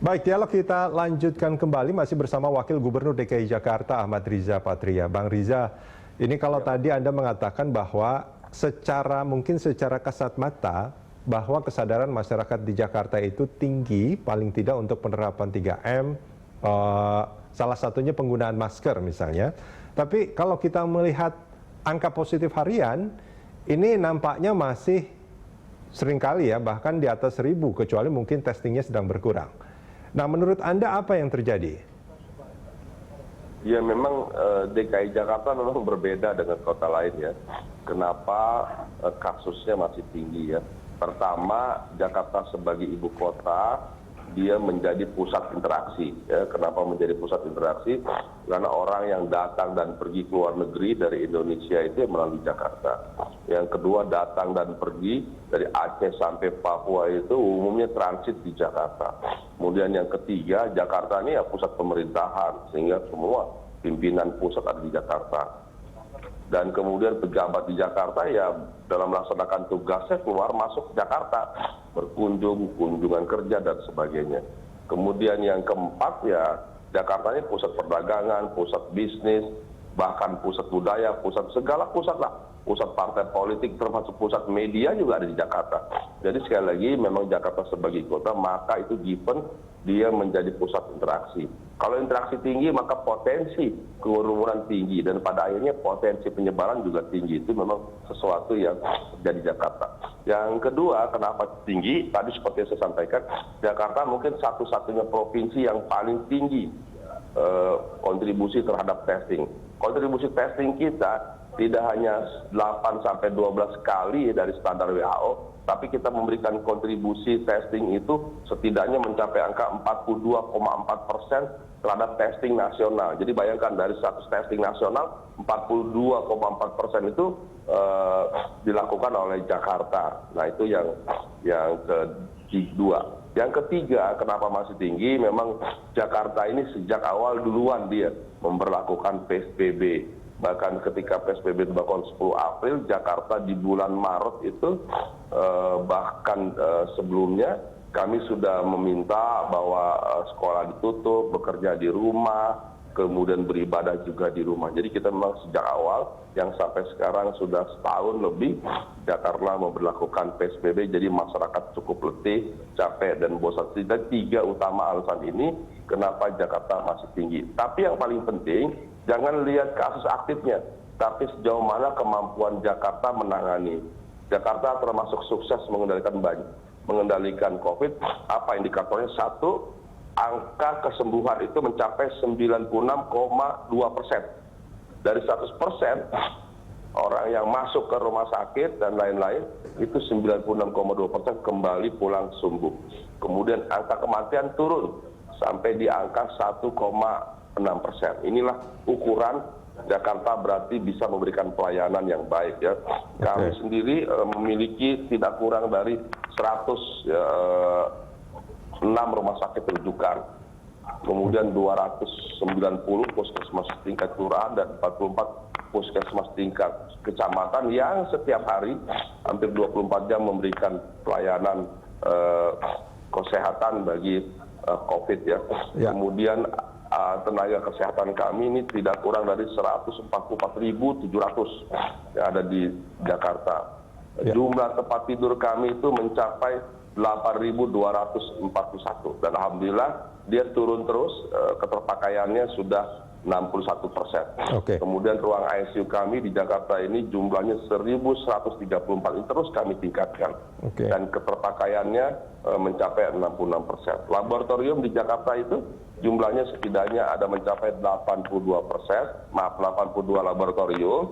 Baik, dialog kita lanjutkan kembali masih bersama Wakil Gubernur DKI Jakarta Ahmad Riza Patria. Bang Riza, ini kalau tadi Anda mengatakan bahwa mungkin secara kasat mata bahwa kesadaran masyarakat di Jakarta itu tinggi, paling tidak untuk penerapan 3M, salah satunya penggunaan masker misalnya. Tapi kalau kita melihat angka positif harian, ini nampaknya masih seringkali ya, bahkan di atas 1.000, kecuali mungkin testingnya sedang berkurang. Nah, menurut Anda apa yang terjadi? Ya, memang DKI Jakarta memang berbeda dengan kota lain ya. Kenapa kasusnya masih tinggi ya? Pertama, Jakarta sebagai ibu kota, dia menjadi pusat interaksi. Ya. Kenapa menjadi pusat interaksi? Karena orang yang datang dan pergi ke luar negeri dari Indonesia itu melalui Jakarta. Yang kedua, datang dan pergi dari Aceh sampai Papua itu umumnya transit di Jakarta. Kemudian yang ketiga, Jakarta ini ya pusat pemerintahan, sehingga semua pimpinan pusat ada di Jakarta. Dan kemudian pejabat di Jakarta ya dalam melaksanakan tugasnya keluar masuk Jakarta, berkunjung, kunjungan kerja dan sebagainya. Kemudian yang keempat ya Jakarta ini pusat perdagangan, pusat bisnis, bahkan pusat budaya, pusat segala pusat lah. Pusat partai politik termasuk pusat media juga ada di Jakarta. Jadi sekali lagi memang Jakarta sebagai kota maka itu given dia menjadi pusat interaksi. Kalau interaksi tinggi maka potensi kerumunan tinggi dan pada akhirnya potensi penyebaran juga tinggi. Itu memang sesuatu yang terjadi di Jakarta. Yang kedua, kenapa tinggi? Tadi seperti yang saya sampaikan, Jakarta mungkin satu-satunya provinsi yang paling tinggi kontribusi terhadap testing. Kontribusi testing kita tidak hanya 8-12 kali dari standar WHO, tapi kita memberikan kontribusi testing itu setidaknya mencapai angka 42,4% terhadap testing nasional. Jadi bayangkan dari 100 testing nasional, 42,4% itu dilakukan oleh Jakarta. Nah itu yang kedua. Yang ketiga, kenapa masih tinggi? Memang Jakarta ini sejak awal duluan dia memberlakukan PSBB. Bahkan ketika PSBB diberlakukan 10 April, Jakarta di bulan Maret itu bahkan sebelumnya kami sudah meminta bahwa sekolah ditutup, bekerja di rumah, kemudian beribadah juga di rumah. Jadi kita memang sejak awal yang sampai sekarang sudah setahun lebih Jakarta memberlakukan PSBB, jadi masyarakat cukup letih, capek dan bosan. Tiga utama alasan ini kenapa Jakarta masih tinggi. Tapi yang paling penting jangan lihat kasus aktifnya, tapi sejauh mana kemampuan Jakarta menangani. Jakarta termasuk sukses mengendalikan COVID. Apa indikatornya? Satu, angka kesembuhan itu mencapai 96,2%. Dari 100% orang yang masuk ke rumah sakit dan lain-lain, itu 96,2% kembali pulang sembuh. Kemudian angka kematian turun sampai di angka 1,6%. Inilah ukuran Jakarta berarti bisa memberikan pelayanan yang baik ya. Kami sendiri memiliki tidak kurang dari 106 rumah sakit rujukan, kemudian 290 puskesmas tingkat kelurahan dan 44 puskesmas tingkat kecamatan yang setiap hari hampir 24 jam memberikan pelayanan kesehatan bagi COVID ya. Kemudian tenaga kesehatan kami ini tidak kurang dari 144.700 yang ada di Jakarta. Jumlah tempat tidur kami itu mencapai 8.241 dan alhamdulillah dia turun terus, keterpakaiannya sudah 61%. Kemudian ruang ICU kami di Jakarta ini jumlahnya 1.134, ini terus kami tingkatkan dan keterpakaiannya mencapai 66%. Laboratorium di Jakarta itu jumlahnya setidaknya ada mencapai 82%, 82 laboratorium,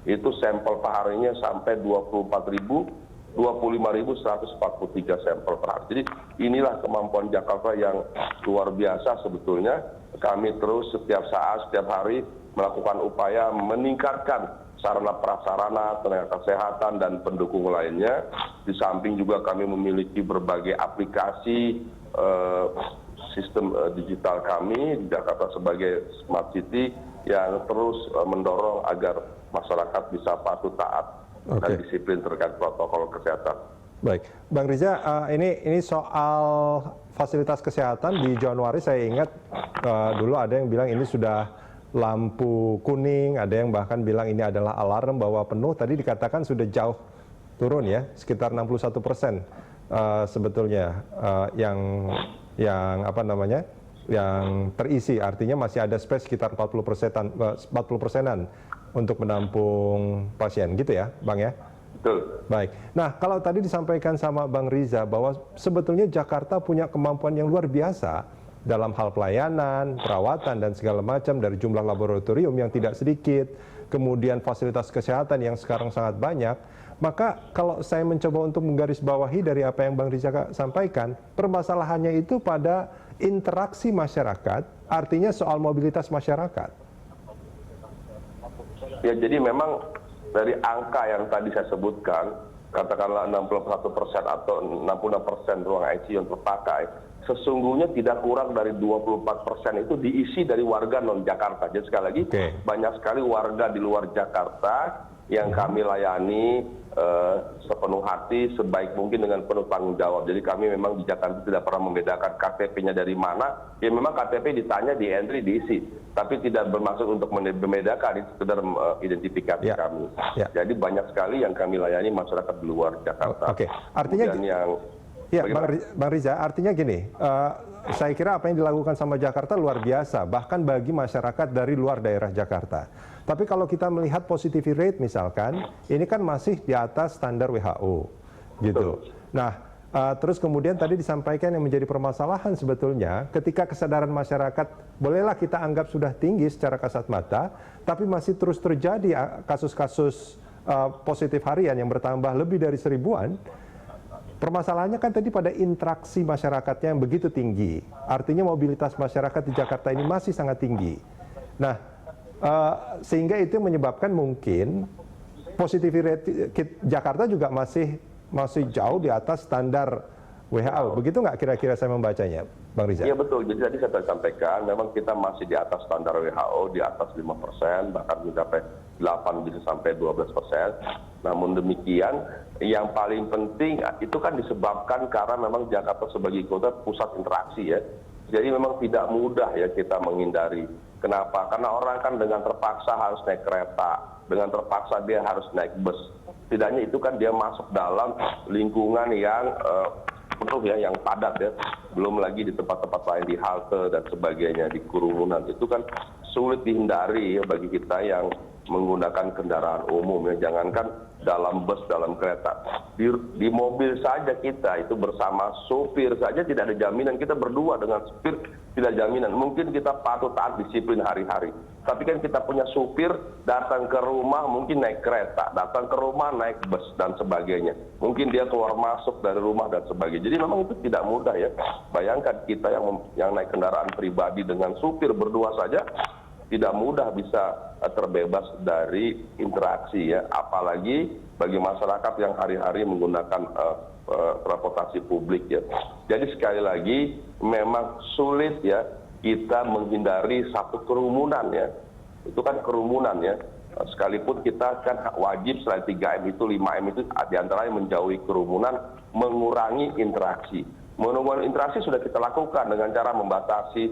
itu sampel perharinya sampai 25.143 sampel per hari. Jadi inilah kemampuan Jakarta yang luar biasa sebetulnya. Kami terus setiap saat, setiap hari melakukan upaya meningkatkan sarana prasarana, tenaga kesehatan dan pendukung lainnya. Di samping juga kami memiliki berbagai aplikasi sistem digital kami di Jakarta sebagai smart city yang terus mendorong agar masyarakat bisa patuh taat dan disiplin terkait protokol kesehatan. Baik, Bang Riza, ini soal fasilitas kesehatan di Januari saya ingat dulu ada yang bilang ini sudah lampu kuning, ada yang bahkan bilang ini adalah alarm bahwa penuh. Tadi dikatakan sudah jauh turun ya, sekitar 61% sebetulnya yang apa namanya, yang terisi. Artinya masih ada space sekitar 40%-an untuk menampung pasien, gitu ya, Bang ya? Betul. Baik. Nah, kalau tadi disampaikan sama Bang Riza bahwa sebetulnya Jakarta punya kemampuan yang luar biasa dalam hal pelayanan, perawatan, dan segala macam, dari jumlah laboratorium yang tidak sedikit, kemudian fasilitas kesehatan yang sekarang sangat banyak, maka kalau saya mencoba untuk menggarisbawahi dari apa yang Bang Riza sampaikan, permasalahannya itu pada interaksi masyarakat, artinya soal mobilitas masyarakat. Ya, jadi memang dari angka yang tadi saya sebutkan, katakanlah 61% atau 66% ruang ICU yang terpakai, sesungguhnya tidak kurang dari 24% itu diisi dari warga non-Jakarta. Jadi sekali lagi, banyak sekali warga di luar Jakarta yang kami layani sepenuh hati, sebaik mungkin dengan penuh tanggung jawab. Jadi kami memang di Jakarta tidak pernah membedakan KTP-nya dari mana. Ya memang KTP ditanya, di entry, diisi. Tapi tidak bermaksud untuk membedakan, itu sekedar identifikasi kami. Jadi banyak sekali yang kami layani masyarakat di luar Jakarta. Artinya yang Bang Riza, artinya gini, saya kira apa yang dilakukan sama Jakarta luar biasa, bahkan bagi masyarakat dari luar daerah Jakarta. Tapi kalau kita melihat positivity rate misalkan, ini kan masih di atas standar WHO, gitu. Nah, terus kemudian tadi disampaikan yang menjadi permasalahan sebetulnya, ketika kesadaran masyarakat, bolehlah kita anggap sudah tinggi secara kasat mata, tapi masih terus terjadi kasus-kasus positif harian yang bertambah lebih dari 1000-an. Permasalahannya kan tadi pada interaksi masyarakatnya yang begitu tinggi. Artinya mobilitas masyarakat di Jakarta ini masih sangat tinggi. Nah, sehingga itu yang menyebabkan mungkin positivity rate Jakarta juga masih jauh di atas standar WHO. Begitu nggak kira-kira saya membacanya, Bang Riza? Iya betul. Jadi tadi saya sampaikan, memang kita masih di atas standar WHO, di atas 5%, bahkan mencapai 8 bisa sampai 12%. Namun demikian, yang paling penting itu kan disebabkan karena memang Jakarta sebagai kota pusat interaksi ya. Jadi memang tidak mudah ya kita menghindari. Kenapa? Karena orang kan dengan terpaksa harus naik kereta, dengan terpaksa dia harus naik bus. Setidaknya itu kan dia masuk dalam lingkungan yang penuh ya, yang padat ya. Belum lagi di tempat-tempat lain, di halte dan sebagainya, di kerumunan. Itu kan sulit dihindari ya bagi kita yang menggunakan kendaraan umum ya. Jangankan dalam bus, dalam kereta, di mobil saja kita itu bersama sopir saja tidak ada jaminan. Kita berdua dengan sopir tidak jaminan. Mungkin kita patut taat disiplin hari-hari, tapi kan kita punya supir datang ke rumah mungkin naik kereta, datang ke rumah naik bus dan sebagainya. Mungkin dia keluar masuk dari rumah dan sebagainya. Jadi memang itu tidak mudah ya. Bayangkan kita yang naik kendaraan pribadi dengan supir berdua saja tidak mudah bisa terbebas dari interaksi ya, apalagi bagi masyarakat yang hari-hari menggunakan transportasi publik ya. Jadi sekali lagi memang sulit ya kita menghindari satu kerumunan ya. Itu kan kerumunan ya. Sekalipun kita kan wajib selain 3M itu 5M itu diantaranya menjauhi kerumunan, mengurangi interaksi. Mengurangi interaksi sudah kita lakukan dengan cara membatasi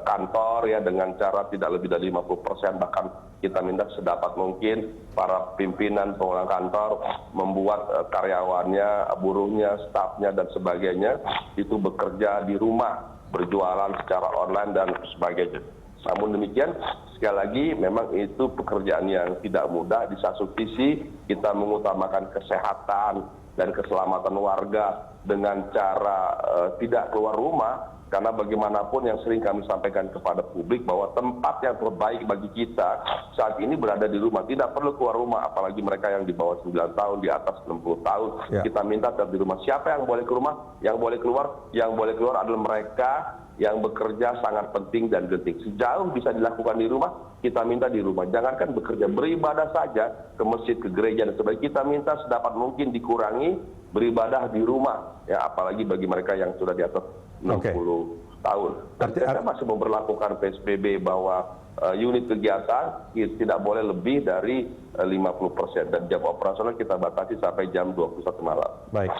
kantor ya, dengan cara tidak lebih dari 50%, bahkan kita minta sedapat mungkin para pimpinan pengelola kantor membuat karyawannya, buruhnya, stafnya dan sebagainya itu bekerja di rumah, berjualan secara online dan sebagainya. Namun demikian, sekali lagi memang itu pekerjaan yang tidak mudah. Di satu sisi kita mengutamakan kesehatan dan keselamatan warga dengan cara tidak keluar rumah, karena bagaimanapun yang sering kami sampaikan kepada publik bahwa tempat yang terbaik bagi kita saat ini berada di rumah, tidak perlu keluar rumah, apalagi mereka yang di bawah 9 tahun, di atas 60 tahun, kita minta tetap di rumah. Siapa yang boleh ke rumah? Yang boleh keluar? Yang boleh keluar adalah mereka yang bekerja sangat penting dan genting. Sejauh bisa dilakukan di rumah, kita minta di rumah. Jangankan bekerja, beribadah saja ke masjid, ke gereja dan sebagainya. Kita minta sedapat mungkin dikurangi beribadah di rumah. Ya, apalagi bagi mereka yang sudah di atas 60 tahun. Dan kita masih memberlakukan PSBB bahwa unit kegiatan tidak boleh lebih dari 50% dan jam operasional kita batasi sampai jam 21 malam. Baik,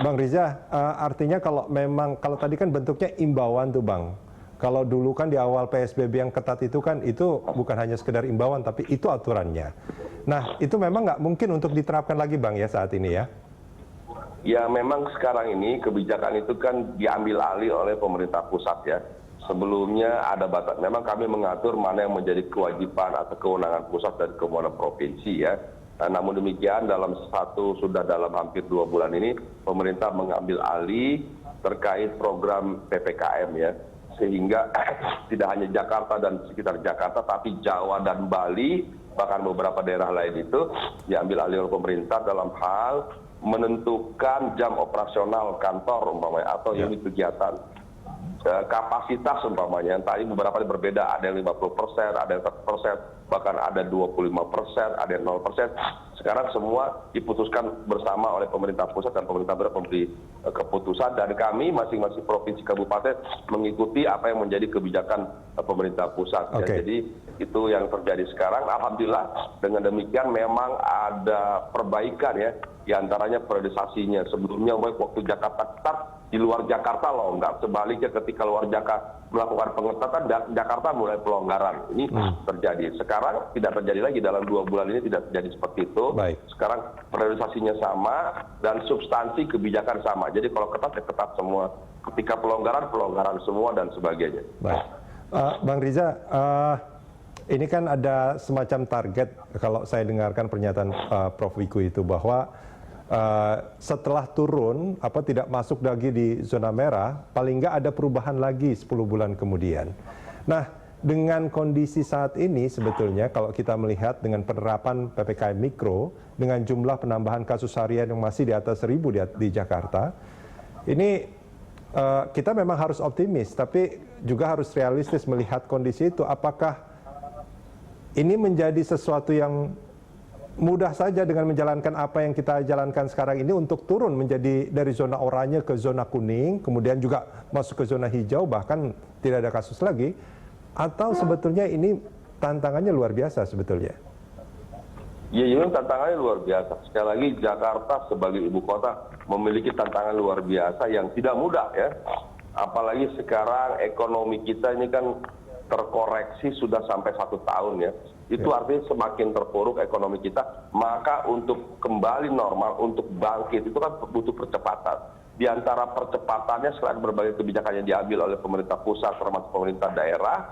Bang Riza, artinya kalau tadi kan bentuknya imbauan tuh Bang. Kalau dulu kan di awal PSBB yang ketat itu kan itu bukan hanya sekedar imbauan tapi itu aturannya. Nah itu memang nggak mungkin untuk diterapkan lagi Bang ya saat ini ya? Ya memang sekarang ini kebijakan itu kan diambil alih oleh pemerintah pusat ya. Sebelumnya ada batas, memang kami mengatur mana yang menjadi kewajiban atau kewenangan pusat dan kewenangan provinsi ya. Nah, namun demikian sudah dalam hampir 2 bulan ini pemerintah mengambil alih terkait program PPKM ya. Sehingga tidak hanya Jakarta dan sekitar Jakarta tapi Jawa dan Bali bahkan beberapa daerah lain itu diambil alih oleh pemerintah dalam hal menentukan jam operasional kantor umpamanya atau unit kegiatan. Kapasitas umpamanya yang tadi beberapa berbeda, ada yang 50%, ada yang 100%, bahkan ada 25%, ada yang 0%. Sekarang semua diputuskan bersama oleh pemerintah pusat dan pemerintah daerah memberi keputusan dan kami masing-masing provinsi kabupaten mengikuti apa yang menjadi kebijakan pemerintah pusat. Ya, jadi itu yang terjadi sekarang. Alhamdulillah dengan demikian memang ada perbaikan ya, diantaranya periodisasinya. Sebelumnya waktu Jakarta ketat, di luar Jakarta loh, nggak sebaliknya ketika luar Jakarta melakukan pengetatan, Jakarta mulai pelonggaran. Ini terjadi. Sekarang tidak terjadi lagi, dalam 2 bulan ini tidak terjadi seperti itu. Baik. Sekarang periodisasinya sama dan substansi kebijakan sama. Jadi kalau ketat ya ketat semua. Ketika pelonggaran, pelonggaran semua dan sebagainya. Baik. Bang Riza, ini kan ada semacam target kalau saya dengarkan pernyataan Prof. Wiku itu bahwa setelah turun tidak masuk lagi di zona merah, paling nggak ada perubahan lagi 10 bulan kemudian. Nah, dengan kondisi saat ini sebetulnya kalau kita melihat dengan penerapan PPKM Mikro dengan jumlah penambahan kasus harian yang masih di atas 1000 di Jakarta, ini kita memang harus optimis, tapi juga harus realistis melihat kondisi itu. Apakah ini menjadi sesuatu yang mudah saja dengan menjalankan apa yang kita jalankan sekarang ini untuk turun menjadi dari zona oranye ke zona kuning, kemudian juga masuk ke zona hijau, bahkan tidak ada kasus lagi? Atau sebetulnya ini tantangannya luar biasa sebetulnya? Ya, ini tantangannya luar biasa. Sekali lagi Jakarta sebagai ibu kota memiliki tantangan luar biasa yang tidak mudah ya. Apalagi sekarang ekonomi kita ini kan terkoreksi sudah sampai 1 tahun ya. Itu artinya semakin terpuruk ekonomi kita, maka untuk kembali normal, untuk bangkit itu kan butuh percepatan. Di antara percepatannya selain berbagai kebijakan yang diambil oleh pemerintah pusat termasuk pemerintah daerah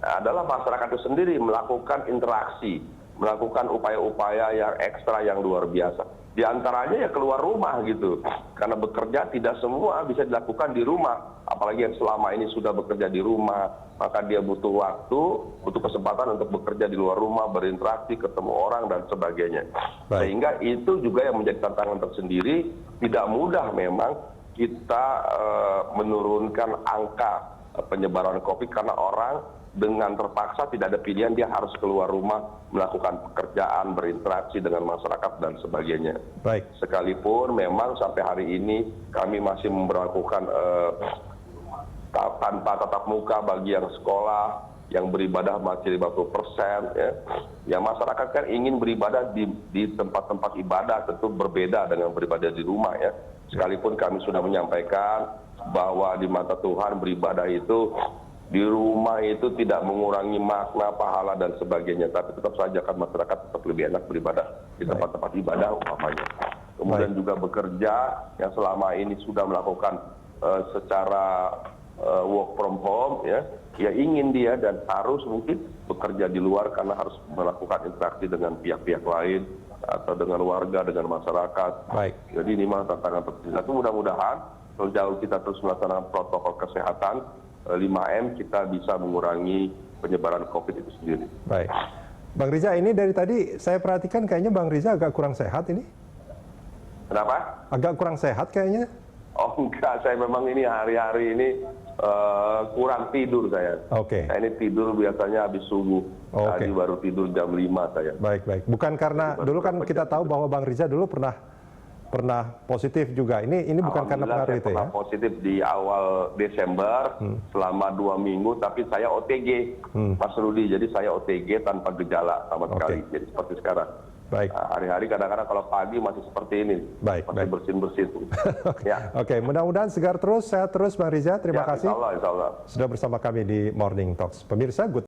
adalah masyarakat itu sendiri melakukan interaksi, melakukan upaya-upaya yang ekstra yang luar biasa. Di antaranya ya keluar rumah gitu. Karena bekerja tidak semua bisa dilakukan di rumah. Apalagi yang selama ini sudah bekerja di rumah, maka dia butuh waktu, butuh kesempatan untuk bekerja di luar rumah, berinteraksi, ketemu orang dan sebagainya. Sehingga itu juga yang menjadi tantangan tersendiri. Tidak mudah memang kita menurunkan angka penyebaran COVID karena orang dengan terpaksa tidak ada pilihan, dia harus keluar rumah, melakukan pekerjaan, berinteraksi dengan masyarakat dan sebagainya. Baik. Sekalipun memang sampai hari ini kami masih memperlakukan tanpa tatap muka bagi yang sekolah, yang beribadah masih 50% ya. Yang masyarakat kan ingin beribadah di tempat-tempat ibadah, tentu berbeda dengan beribadah di rumah ya. Sekalipun kami sudah menyampaikan bahwa di mata Tuhan beribadah itu di rumah itu tidak mengurangi makna, pahala dan sebagainya, tapi tetap saja kan masyarakat tetap lebih enak beribadah di tempat-tempat ibadah umpamanya. Kemudian juga bekerja yang selama ini sudah melakukan secara work from home ya ingin dia dan harus mungkin bekerja di luar karena harus melakukan interaksi dengan pihak-pihak lain atau dengan warga, dengan masyarakat. Baik. Jadi ini memang tantangan tersendiri. Itu mudah-mudahan sejauh kita terus melaksanakan protokol kesehatan 5M kita bisa mengurangi penyebaran COVID itu sendiri. Baik. Bang Riza, ini dari tadi saya perhatikan kayaknya Bang Riza agak kurang sehat ini. Kenapa? Agak kurang sehat kayaknya. Oh enggak, saya memang ini hari-hari ini kurang tidur saya. Oke. Saya ini tidur biasanya habis subuh. Tadi baru tidur jam 5 saya. Baik, baik. Bukan karena dulu kan kita tahu bahwa Bang Riza dulu pernah pernah positif juga. Ini bukan karena Alhamdulillah pengaruh saya itu ya? pernah positif di awal Desember selama 2 minggu, tapi saya OTG, Mas Rudi. Jadi saya OTG tanpa gejala sama sekali. Jadi seperti sekarang. Baik. Nah, hari-hari kadang-kadang kalau pagi masih seperti ini, Baik, masih baik. bersin-bersin. Ya. Oke, mudah-mudahan segar terus, sehat terus Bang Riza. Terima Ya, kasih insya Allah. sudah bersama kami di Morning Talks. Pemirsa, good